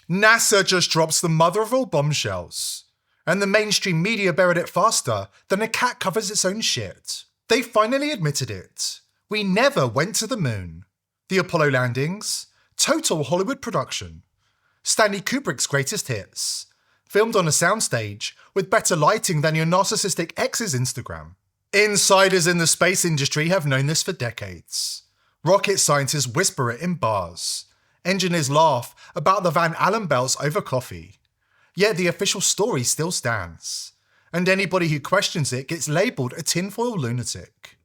NASA just drops the mother of all bombshells, and the mainstream media buried it faster than a cat covers its own shit. They finally admitted it. We never went to the moon. The Apollo landings, total Hollywood production. Stanley Kubrick's greatest hits, filmed on a soundstage with better lighting than your narcissistic ex's Instagram. Insiders in the space industry have known this for decades. Rocket scientists whisper it in bars. Engineers laugh about the Van Allen belts over coffee. Yet the official story still stands. And anybody who questions it gets labelled a tinfoil lunatic.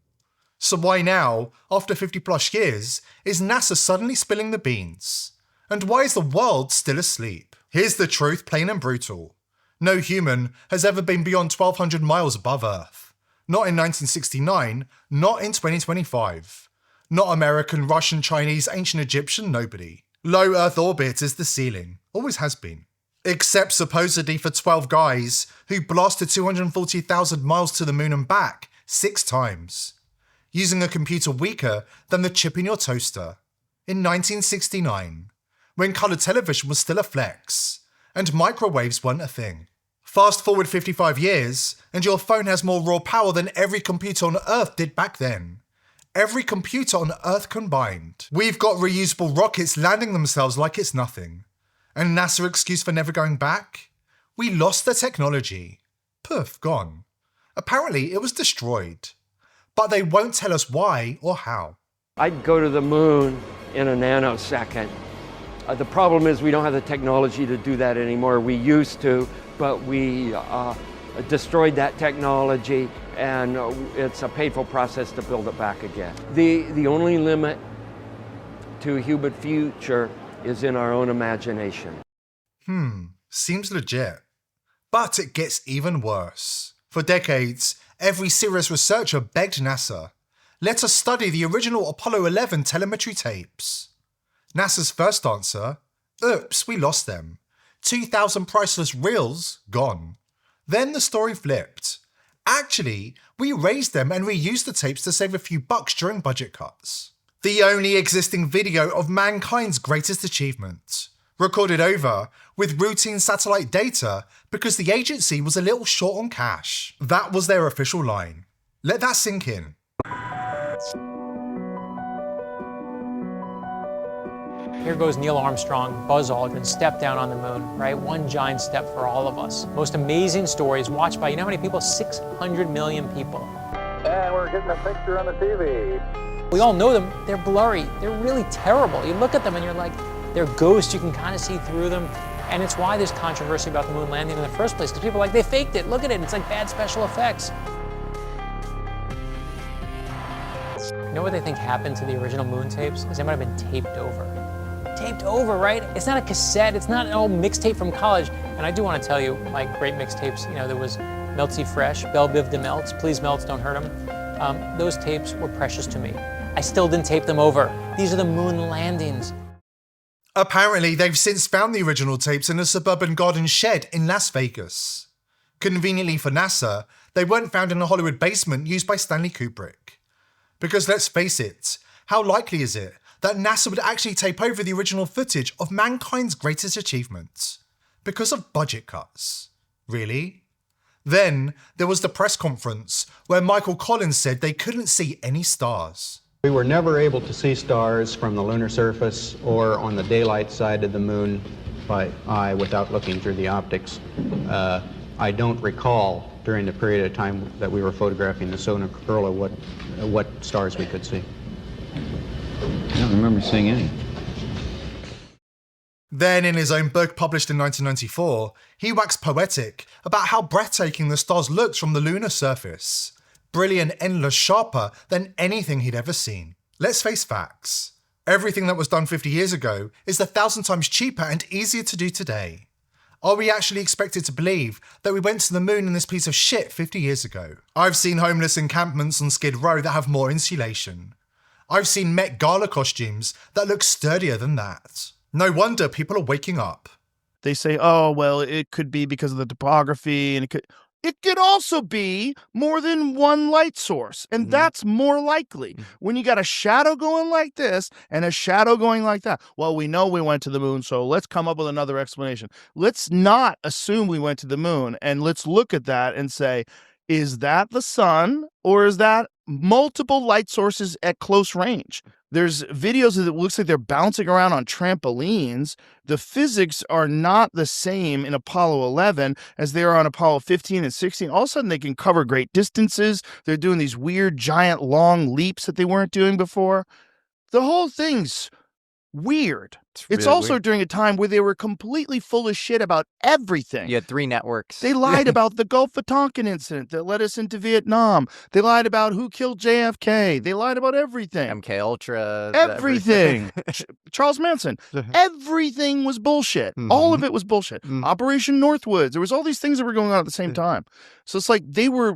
So why now, after 50 plus years, is NASA suddenly spilling the beans? And why is the world still asleep? Here's the truth, plain and brutal. No human has ever been beyond 1,200 miles above Earth. Not in 1969, not in 2025. Not American, Russian, Chinese, ancient Egyptian, nobody. Low Earth orbit is the ceiling, always has been. Except supposedly for 12 guys who blasted 240,000 miles to the moon and back 6 times, using a computer weaker than the chip in your toaster, in 1969, when colour television was still a flex, and microwaves weren't a thing. Fast forward 55 years, and your phone has more raw power than every computer on Earth did back then. Every computer on Earth combined. We've got reusable rockets landing themselves like it's nothing. And NASA excuse for never going back? We lost the technology. Poof, gone. Apparently it was destroyed. But they won't tell us why or how. I'd go to the moon in a nanosecond. The problem is we don't have the technology to do that anymore. We used to, but we destroyed that technology, and it's a painful process to build it back again. The only limit to a human future is in our own imagination. Seems legit. But it gets even worse. For decades, every serious researcher begged NASA, let us study the original Apollo 11 telemetry tapes. NASA's first answer, oops, we lost them. 2,000 priceless reels, gone. Then the story flipped. Actually, we raised them and reused the tapes to save a few bucks during budget cuts. The only existing video of mankind's greatest achievement. Recorded over with routine satellite data because the agency was a little short on cash. That was their official line. Let that sink in. Here goes Neil Armstrong, Buzz Aldrin, step down on the moon, right? One giant step for all of us. Most amazing stories watched by, you know how many people? 600 million people. And we're getting a picture on the TV. We all know them. They're blurry. They're really terrible. You look at them and you're like, they're ghosts. You can kind of see through them. And it's why there's controversy about the moon landing in the first place, because people are like, they faked it. Look at it. It's like bad special effects. You know what they think happened to the original moon tapes? Is they might have been taped over. Taped over, right? It's not a cassette. It's not an old mixtape from college. And I do want to tell you, like great mixtapes, you know, there was Melty Fresh, Belle Biv de Melts, Please Melts, Don't Hurt 'Em. Those tapes were precious to me. I still didn't tape them over. These are the moon landings. Apparently, they've since found the original tapes in a suburban garden shed in Las Vegas. Conveniently for NASA, they weren't found in a Hollywood basement used by Stanley Kubrick. Because let's face it, how likely is it that NASA would actually tape over the original footage of mankind's greatest achievements? Because of budget cuts. Really? Then there was the press conference where Michael Collins said they couldn't see any stars. We were never able to see stars from the lunar surface or on the daylight side of the moon by eye without looking through the optics. I don't recall during the period of time that we were photographing the solar corona what stars we could see. I don't remember seeing any. Then, in his own book published in 1994, he waxed poetic about how breathtaking the stars looked from the lunar surface. Brilliant, endless, sharper than anything he'd ever seen. Let's face facts. Everything that was done 50 years ago is 1,000 times cheaper and easier to do today. Are we actually expected to believe that we went to the moon in this piece of shit 50 years ago? I've seen homeless encampments on Skid Row that have more insulation. I've seen Met Gala costumes that look sturdier than that. No wonder people are waking up. They say, oh, well, it could be because of the topography, and it could... it could also be more than one light source, and that's more likely. When you got a shadow going like this and a shadow going like that, well, we know we went to the moon, so let's come up with another explanation. Let's not assume we went to the moon, and let's look at that and say, is that the sun, or is that multiple light sources at close range? There's videos that it looks like they're bouncing around on trampolines. The physics are not the same in Apollo 11 as they are on Apollo 15 and 16. All of a sudden, they can cover great distances. They're doing these weird, giant, long leaps that they weren't doing before. The whole thing's weird. It's really also weird. during a time where they were completely full of shit about everything. You had 3 networks. They lied about the Gulf of Tonkin incident that led us into Vietnam. They lied about who killed JFK. They lied about everything. MK Ultra. Everything. Charles Manson. Everything was bullshit. All of it was bullshit. Operation Northwoods. There was all these things that were going on at the same time. So it's like they were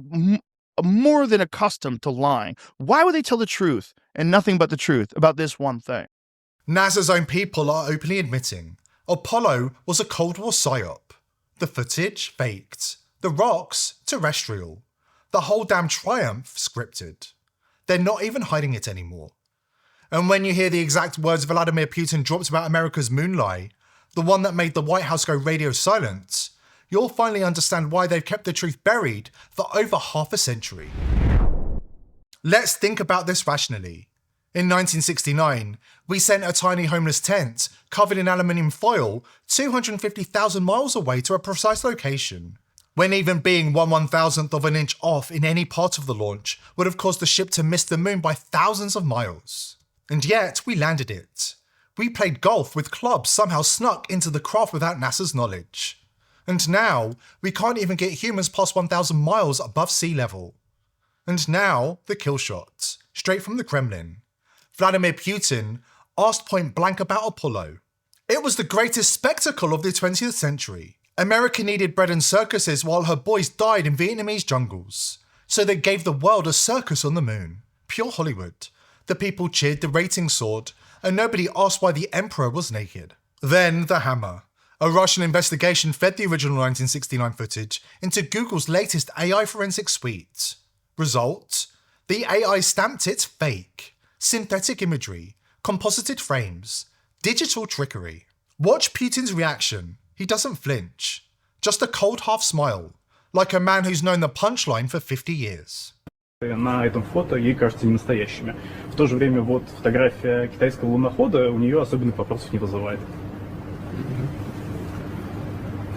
more than accustomed to lying. Why would they tell the truth and nothing but the truth about this one thing? NASA's own people are openly admitting Apollo was a Cold War psyop. The footage, faked. The rocks, terrestrial. The whole damn triumph, scripted. They're not even hiding it anymore. And when you hear the exact words Vladimir Putin dropped about America's moon lie, the one that made the White House go radio silent, you'll finally understand why they've kept the truth buried for over half a century. Let's think about this rationally. In 1969, we sent a tiny homeless tent covered in aluminium foil 250,000 miles away to a precise location, when even being 1/1000th of an inch off in any part of the launch would have caused the ship to miss the moon by thousands of miles. And yet, we landed it. We played golf with clubs somehow snuck into the craft without NASA's knowledge. And now, we can't even get humans past 1,000 miles above sea level. And now, the kill shot, straight from the Kremlin. Vladimir Putin asked point blank about Apollo. It was the greatest spectacle of the 20th century. America needed bread and circuses while her boys died in Vietnamese jungles. So they gave the world a circus on the moon. Pure Hollywood. The people cheered, the ratings soared, and nobody asked why the emperor was naked. Then the hammer. A Russian investigation fed the original 1969 footage into Google's latest AI forensic suite. Result? The AI stamped it fake. Synthetic imagery, composited frames, digital trickery. Watch Putin's reaction. He doesn't flinch. Just a cold half smile, like a man who's known the punchline for 50 years. На этом фото ей кажутся ненастоящими. В то же время вот фотография китайского лунохода у нее особенных вопросов не вызывает.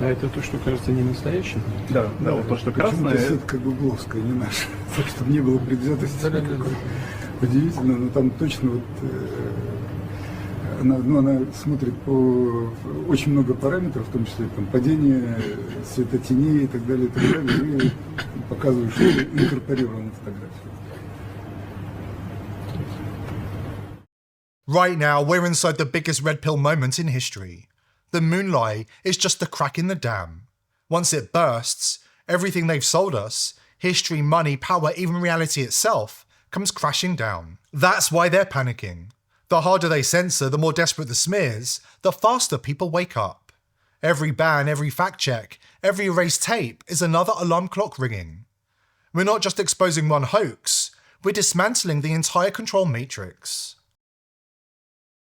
А это то, что кажется не настоящим? Да, да, вот то, что красное. Сетка гугловская, не наша. Так, чтобы не было предвзятости. Удивительно, но там точно вот она смотрит по очень много параметров, в том числе там падение светотеней и так далее, и показывает, что инкорпорировано в фотографию. Right now, we're inside the biggest red pill moment in history. The moon lie is just a crack in the dam. Once it bursts, everything they've sold us, history, money, power, even reality itself, comes crashing down. That's why they're panicking. The harder they censor, the more desperate the smears, the faster people wake up. Every ban, every fact check, every erased tape is another alarm clock ringing. We're not just exposing one hoax, we're dismantling the entire control matrix.